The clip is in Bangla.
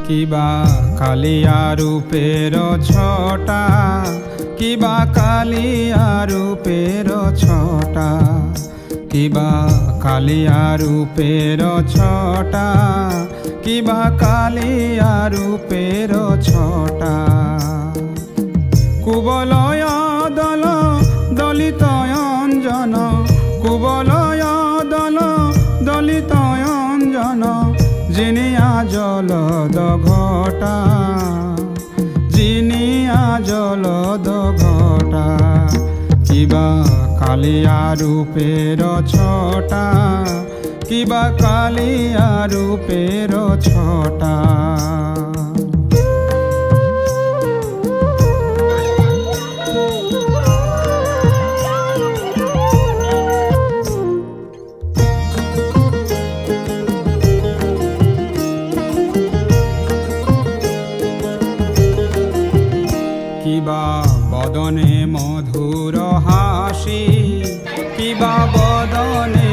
কিবা কালিয়া রূপের ছটা, কিবা কালিয়া রূপের ছটা, কিবা কালিয়া রূপের ছটা, কিবা কালিয়া রূপের ছটা। কুবলয় দল দলিত অঞ্জন, কুবলয় দল দলিত অঞ্জন, জিনিয়া জলদ ঘটা, জিনিয়া জলদ ঘটা। কিবা কালিয়া রূপের ছটা, কিবা কালিয়া রূপের ছটা। কিবা বদনে মধুর হাসি, কিবা বদনে